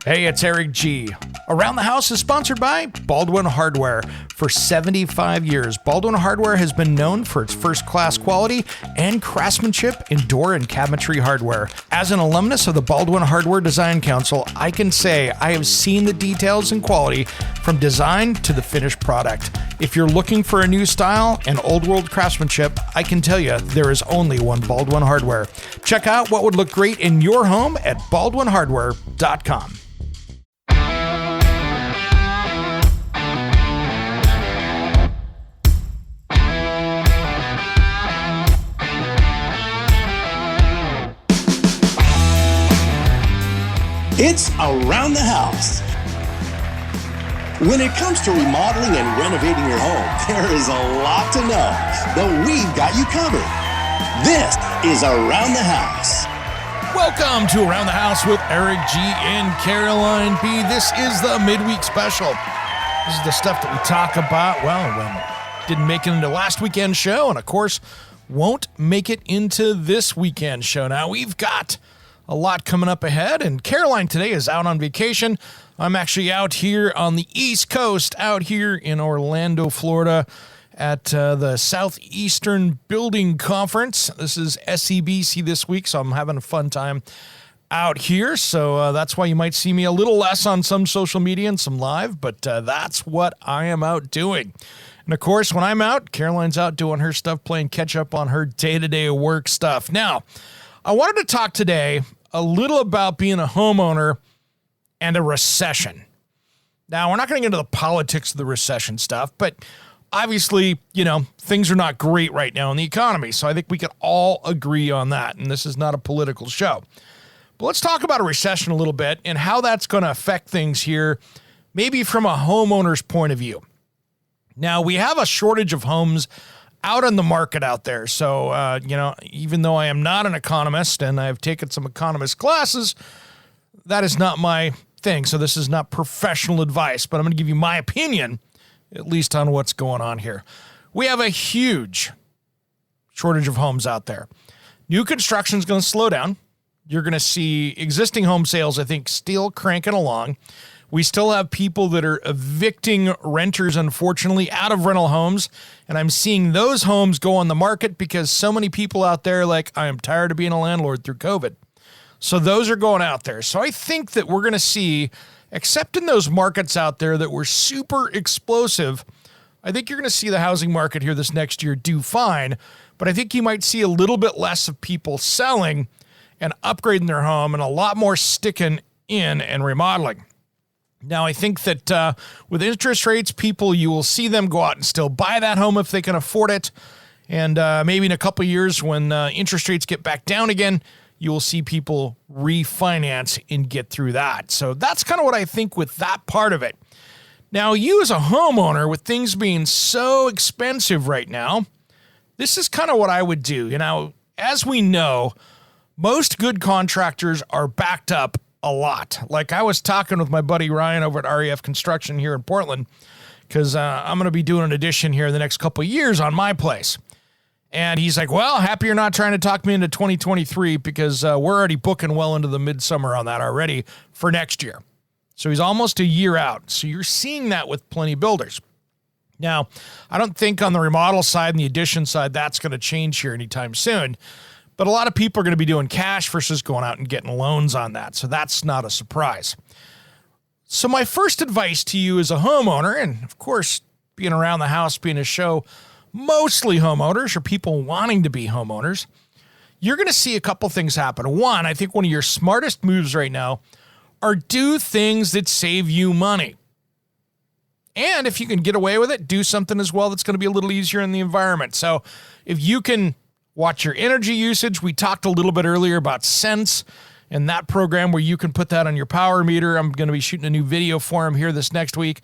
Hey, it's Eric G. Around the House is sponsored by Baldwin Hardware. For 75 years, Baldwin Hardware has been known for its first-class quality and craftsmanship in door and cabinetry hardware. As an alumnus of the Baldwin Hardware Design Council, I can say I have seen the details and quality from design to the finished product. If you're looking for a new style and old-world craftsmanship, I can tell you there is only one Baldwin Hardware. Check out what would look great in your home at baldwinhardware.com. It's Around the House. When it comes to remodeling and renovating your home, there is a lot to know, but we've got you covered. This is Around the House. Welcome to Around the House with Eric G. and Caroline B. This is the midweek special. This is the stuff that we talk about, didn't make it into last weekend's show, and of course, won't make it into this weekend's show. Now, we've got a lot coming up ahead, and Caroline today is out on vacation. I'm actually out here on the East Coast, out here in Orlando, Florida, at the Southeastern Building Conference. This is SEBC this week, so I'm having a fun time out here. So that's why you might see me a little less on some social media and some live, but that's what I am out doing. And of course, when I'm out, Caroline's out doing her stuff, playing catch up on her day-to-day work stuff. Now, I wanted to talk today a little about being a homeowner and a recession. Now, we're not going to get into the politics of the recession stuff, but obviously, things are not great right now in the economy. So I think we can all agree on that. And this is not a political show. But let's talk about a recession a little bit and how that's going to affect things here, maybe from a homeowner's point of view. Now, we have a shortage of homes out on the market out there. So, even though I am not an economist and I've taken some economist classes, that is not my thing. So this is not professional advice, but I'm going to give you my opinion, at least on what's going on here. We have a huge shortage of homes out there. New construction is going to slow down. You're going to see existing home sales, I think, still cranking along. We still have people that are evicting renters, unfortunately, out of rental homes. And I'm seeing those homes go on the market because so many people out there I am tired of being a landlord through COVID. So those are going out there. So I think that we're going to see, except in those markets out there that were super explosive, I think you're going to see the housing market here this next year do fine. But I think you might see a little bit less of people selling and upgrading their home and a lot more sticking in and remodeling. Now, I think that with interest rates, you will see them go out and still buy that home if they can afford it. And maybe in a couple of years when interest rates get back down again, you will see people refinance and get through that. So that's kind of what I think with that part of it. Now, you as a homeowner, with things being so expensive right now, this is kind of what I would do. As we know, most good contractors are backed up a lot. Like I was talking with my buddy Ryan over at REF Construction here in Portland, because I'm going to be doing an addition here in the next couple of years on my place. And he's like, well, happy you're not trying to talk me into 2023 because we're already booking well into the midsummer on that already for next year. So he's almost a year out. So you're seeing that with plenty of builders. Now, I don't think on the remodel side and the addition side that's going to change here anytime soon. But a lot of people are going to be doing cash versus going out and getting loans on that. So that's not a surprise. So my first advice to you as a homeowner, and of course, being around the house, being a show, mostly homeowners or people wanting to be homeowners, you're going to see a couple things happen. One, I think one of your smartest moves right now are do things that save you money. And if you can get away with it, do something as well that's going to be a little easier in the environment. So if you can watch your energy usage. We talked a little bit earlier about Sense and that program where you can put that on your power meter. I'm going to be shooting a new video for him here this next week.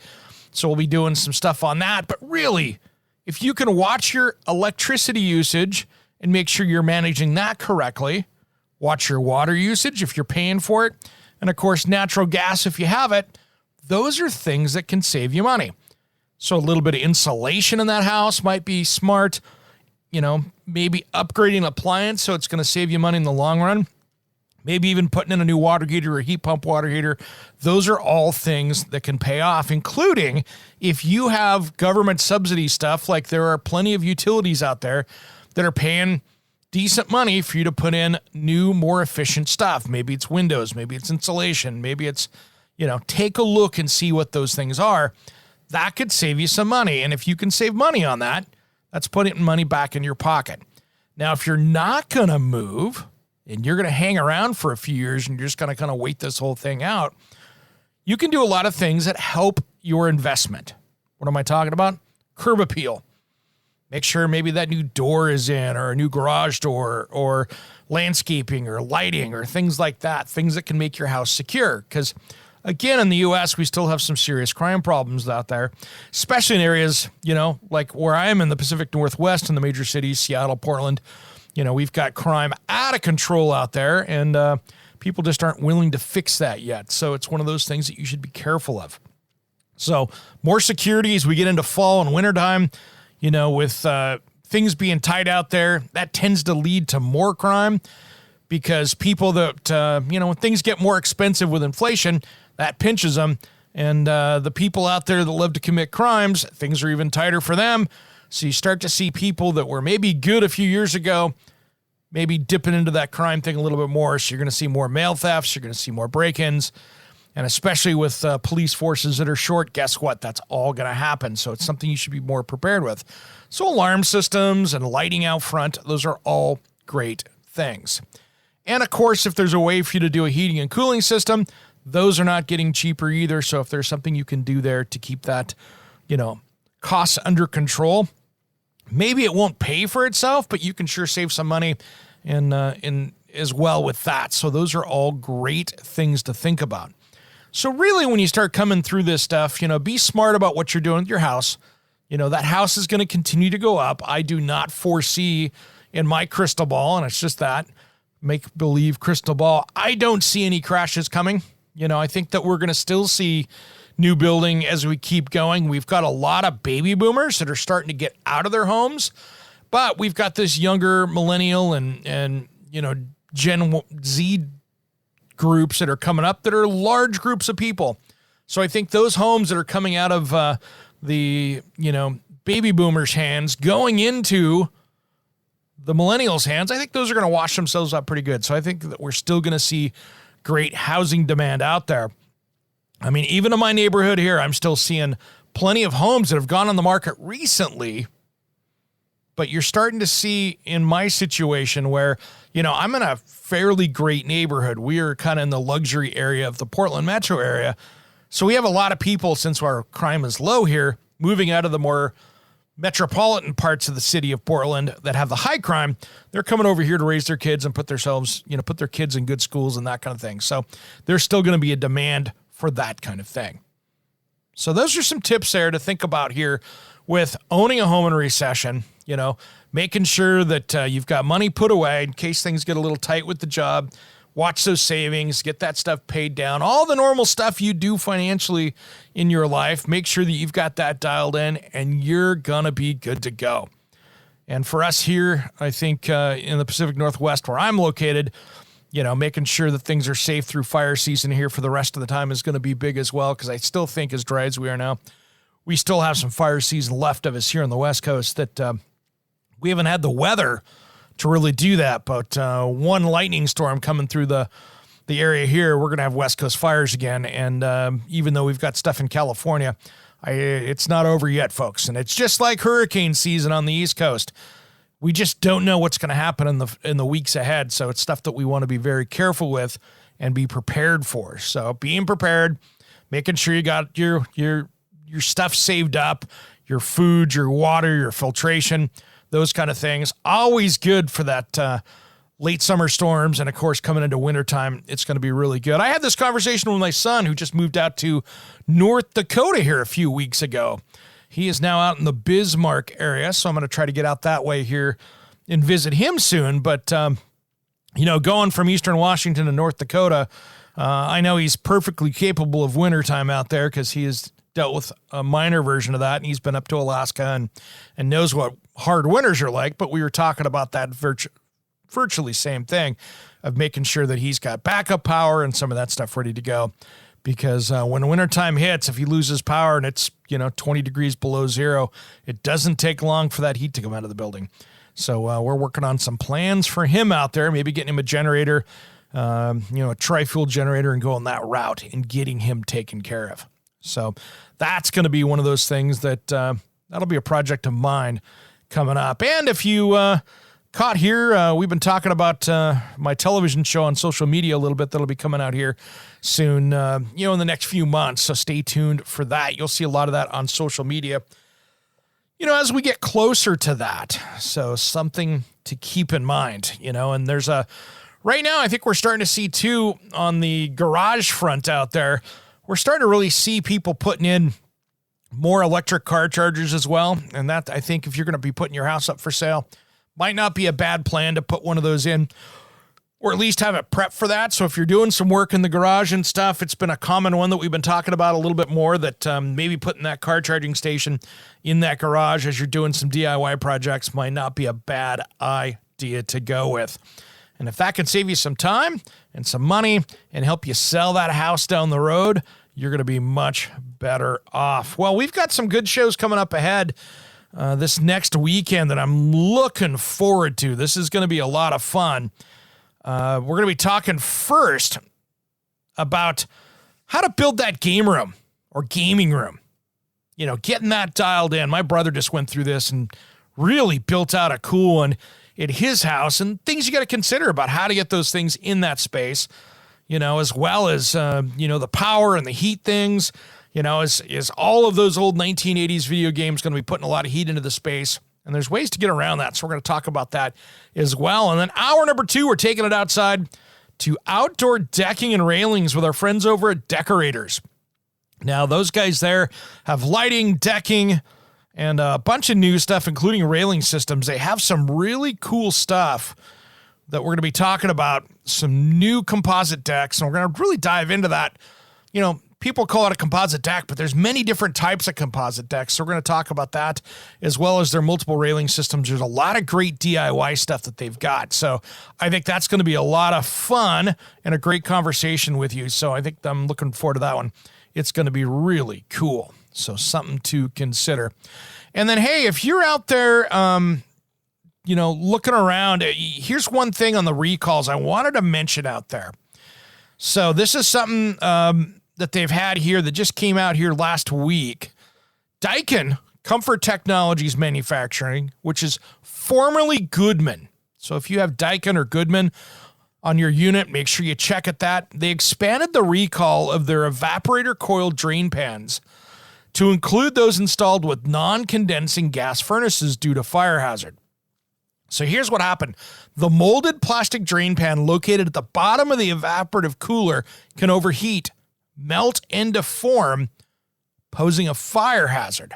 So we'll be doing some stuff on that. But really, if you can watch your electricity usage and make sure you're managing that correctly, watch your water usage if you're paying for it, and of course, natural gas if you have it, those are things that can save you money. So a little bit of insulation in that house might be smart. Maybe upgrading an appliance so it's going to save you money in the long run. maybe even putting in a new water heater or a heat pump water heater. Those are all things that can pay off, including if you have government subsidy stuff, like there are plenty of utilities out there that are paying decent money for you to put in new, more efficient stuff. Maybe it's windows, maybe it's insulation, maybe it's, take a look and see what those things are. That could save you some money. And if you can save money on that, that's putting money back in your pocket. Now, if you're not going to move and you're going to hang around for a few years and you're just going to kind of wait this whole thing out, you can do a lot of things that help your investment. What am I talking about? Curb appeal. Make sure maybe that new door is in, or a new garage door, or landscaping or lighting or things like that, things that can make your house secure. Because again, in the U.S., we still have some serious crime problems out there, especially in areas, like where I am in the Pacific Northwest in the major cities, Seattle, Portland. We've got crime out of control out there, and people just aren't willing to fix that yet. So it's one of those things that you should be careful of. So more security as we get into fall and wintertime, with things being tight out there, that tends to lead to more crime, because people that, when things get more expensive with inflation, that pinches them. And the people out there that love to commit crimes, things are even tighter for them. So you start to see people that were maybe good a few years ago, maybe dipping into that crime thing a little bit more. So you're going to see more mail thefts. You're going to see more break-ins. And especially with police forces that are short, guess what? That's all going to happen. So it's something you should be more prepared with. So alarm systems and lighting out front, those are all great things. And of course, if there's a way for you to do a heating and cooling system, those are not getting cheaper either. So if there's something you can do there to keep that, costs under control, maybe it won't pay for itself, but you can sure save some money in as well with that. So those are all great things to think about. So really, when you start coming through this stuff, be smart about what you're doing with your house. That house is going to continue to go up. I do not foresee in my crystal ball, and it's just that make-believe crystal ball, I don't see any crashes coming. I think that we're going to still see new building as we keep going. We've got a lot of baby boomers that are starting to get out of their homes, but we've got this younger millennial and Gen Z groups that are coming up that are large groups of people. So I think those homes that are coming out of the baby boomers' hands going into the millennials' hands, I think those are going to wash themselves up pretty good. So I think that we're still going to see great housing demand out there. I mean, even in my neighborhood here, I'm still seeing plenty of homes that have gone on the market recently. But you're starting to see in my situation where, I'm in a fairly great neighborhood. We are kind of in the luxury area of the Portland metro area. So we have a lot of people, since our crime is low here, moving out of the more metropolitan parts of the city of Portland that have the high crime. They're coming over here to raise their kids and put their kids in good schools and that kind of thing. So there's still going to be a demand for that kind of thing. So those are some tips there to think about here with owning a home in a recession, making sure that you've got money put away in case things get a little tight with the job. Watch those savings, get that stuff paid down, all the normal stuff you do financially in your life. Make sure that you've got that dialed in and you're going to be good to go. And for us here, I think in the Pacific Northwest where I'm located, making sure that things are safe through fire season here for the rest of the time is going to be big as well, because I still think, as dry as we are now, we still have some fire season left of us here on the West Coast that we haven't had the weather to really do that. But one lightning storm coming through the area here, we're going to have West Coast fires again. And even though we've got stuff in California, it's not over yet, folks. And it's just like hurricane season on the East Coast. We just don't know what's going to happen in the weeks ahead. So it's stuff that we want to be very careful with and be prepared for. So being prepared, making sure you got your stuff saved up, your food, your water, your filtration, those kind of things. Always good for that late summer storms. And of course, coming into wintertime, it's going to be really good. I had this conversation with my son who just moved out to North Dakota here a few weeks ago. He is now out in the Bismarck area, so I'm going to try to get out that way here and visit him soon. But, going from Eastern Washington to North Dakota, I know he's perfectly capable of wintertime out there because he has dealt with a minor version of that, and he's been up to Alaska and knows what hard winters are like. But we were talking about that virtually same thing of making sure that he's got backup power and some of that stuff ready to go. Because when wintertime hits, if he loses power and it's, 20 degrees below zero, it doesn't take long for that heat to come out of the building. So we're working on some plans for him out there, maybe getting him a generator, a tri-fuel generator and going that route and getting him taken care of. So that's going to be one of those things that that'll be a project of mine coming up. And if you caught here, we've been talking about my television show on social media a little bit. That'll be coming out here soon, in the next few months. So stay tuned for that. You'll see a lot of that on social media, as we get closer to that. So something to keep in mind, and there's right now, I think we're starting to see too on the garage front out there, we're starting to really see people putting in more electric car chargers as well. And that, I think, if you're going to be putting your house up for sale, might not be a bad plan to put one of those in, or at least have it prepped for that. So if you're doing some work in the garage and stuff, it's been a common one that we've been talking about a little bit more, that maybe putting that car charging station in that garage as you're doing some DIY projects might not be a bad idea to go with. And if that can save you some time and some money and help you sell that house down the road, you're going to be much better off. Well, we've got some good shows coming up ahead this next weekend that I'm looking forward to. This is going to be a lot of fun. We're going to be talking first about how to build that game room or gaming room. Getting that dialed in. My brother just went through this and really built out a cool one at his house, and things you got to consider about how to get those things in that space, as well as, the power and the heat things, is all of those old 1980s video games going to be putting a lot of heat into the space, and there's ways to get around that. So we're going to talk about that as well. And then hour number 2, we're taking it outside to outdoor decking and railings with our friends over at Decorators. Now, those guys there have lighting, decking, and a bunch of new stuff, including railing systems. They have some really cool stuff that we're going to be talking about, some new composite decks, and we're going to really dive into that. People call it a composite deck, but there's many different types of composite decks, so we're going to talk about that, as well as their multiple railing systems. There's a lot of great DIY stuff that they've got, so I think that's going to be a lot of fun and a great conversation with you, so I think I'm looking forward to that one. It's going to be really cool. So something to consider. And then, hey, if you're out there, looking around, here's one thing on the recalls I wanted to mention out there. So this is something that they've had here that just came out here last week. Daikin Comfort Technologies Manufacturing, which is formerly Goodman. So if you have Daikin or Goodman on your unit, make sure you check at that. They expanded the recall of their evaporator coil drain pans to include those installed with non-condensing gas furnaces due to fire hazard. So here's what happened. The molded plastic drain pan located at the bottom of the evaporative cooler can overheat, melt, and deform, posing a fire hazard.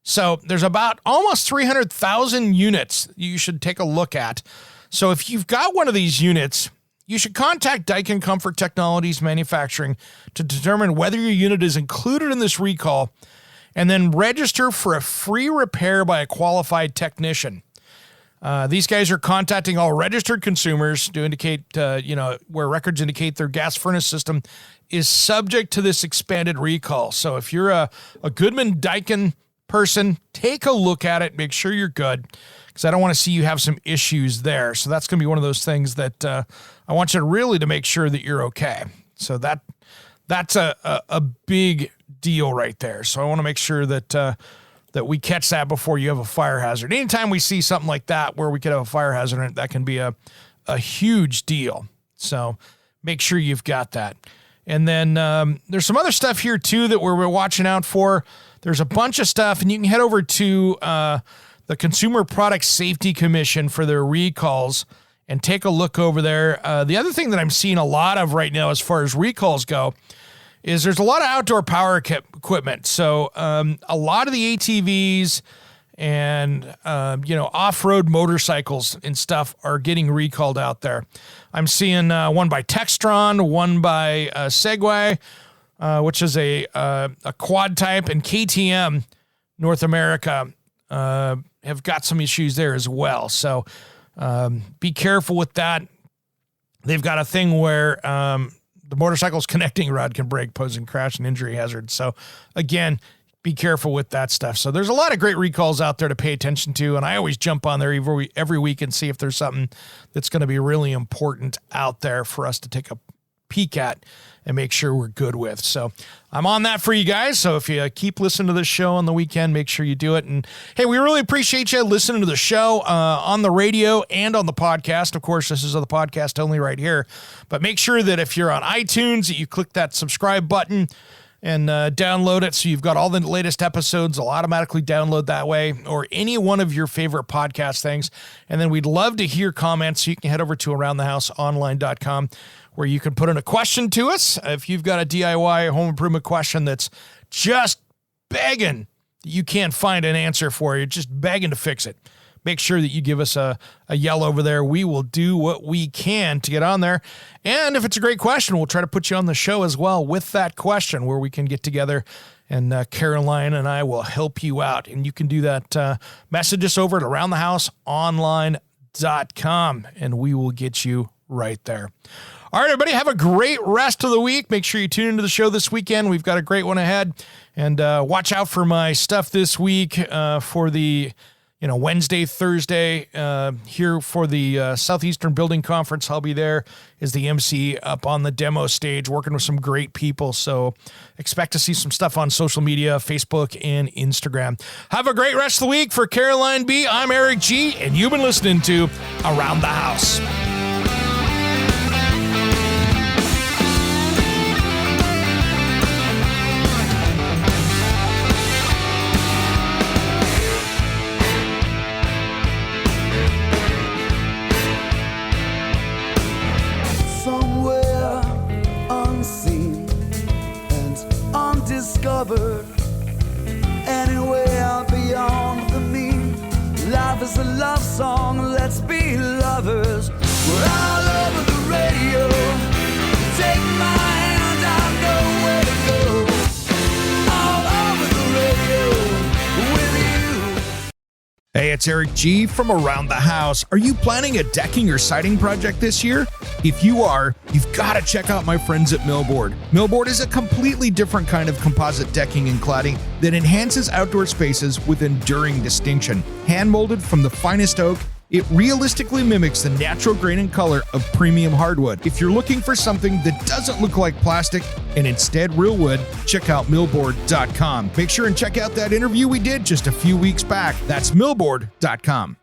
So there's about almost 300,000 units you should take a look at. So if you've got one of these units, you should contact Daikin Comfort Technologies Manufacturing to determine whether your unit is included in this recall, and then register for a free repair by a qualified technician. These guys are contacting all registered consumers to indicate, where records indicate their gas furnace system is subject to this expanded recall. So if you're a Goodman Daikin person, take a look at it, make sure you're good, because I don't want to see you have some issues there. So that's going to be one of those things that I want you to really to make sure that you're okay. So that's a big deal right there. So I want to make sure that that we catch that before you have a fire hazard. Anytime we see something like that where we could have a fire hazard, that can be a huge deal. So make sure you've got that. And then there's some other stuff here too that we're watching out for. There's a bunch of stuff, and you can head over to the Consumer Product Safety Commission for their recalls and take a look over there. The other thing that I'm seeing a lot of right now as far as recalls go is there's a lot of outdoor power equipment. So a lot of the ATVs and, off-road motorcycles and stuff are getting recalled out there. I'm seeing one by Textron, one by Segway, which is a quad type, and KTM North America have got some issues there as well. So Be careful with that. They've got a thing where the motorcycle's connecting rod can break, posing crash and injury hazards. So again, be careful with that stuff. So there's a lot of great recalls out there to pay attention to, and I always jump on there every week and see if there's something that's going to be really important out there for us to take a peek at and make sure we're good with. So I'm on that for you guys. So if you keep listening to this show on the weekend, make sure you do it. And hey, we really appreciate you listening to the show on the radio and on the podcast. Of course, this is the podcast only right here, but make sure that if you're on iTunes, that you click that subscribe button and download it so you've got all the latest episodes. They'll automatically download that way, or any one of your favorite podcast things. And then we'd love to hear comments, so you can head over to aroundthehouseonline.com, where you can put in a question to us. If you've got a DIY home improvement question that's just begging, you can't find an answer for, you're just begging to fix it, make sure that you give us a yell over there. We will do what we can to get on there. And if it's a great question, we'll try to put you on the show as well with that question, where we can get together and Caroline and I will help you out. And you can do that. Message us over at aroundthehouseonline.com and we will get you right there. All right, everybody, have a great rest of the week. Make sure you tune into the show this weekend. We've got a great one ahead. And watch out for my stuff this week for the Wednesday, Thursday, here for the Southeastern Building Conference. I'll be there as the MC up on the demo stage, working with some great people. So expect to see some stuff on social media, Facebook and Instagram. Have a great rest of the week. For Caroline B., I'm Eric G., and you've been listening to Around the House. Anywhere beyond the mean, life is a love song, let's be lovers. We're all over the radio, take my hand, I know where to go. All over the radio with you. Hey, it's Eric G. from Around the House. Are you planning a decking or siding project this year? If you are, you've got to check out my friends at Millboard. Millboard is a completely different kind of composite decking and cladding that enhances outdoor spaces with enduring distinction. Hand-molded from the finest oak, it realistically mimics the natural grain and color of premium hardwood. If you're looking for something that doesn't look like plastic and instead real wood, check out millboard.com. Make sure and check out that interview we did just a few weeks back. That's millboard.com.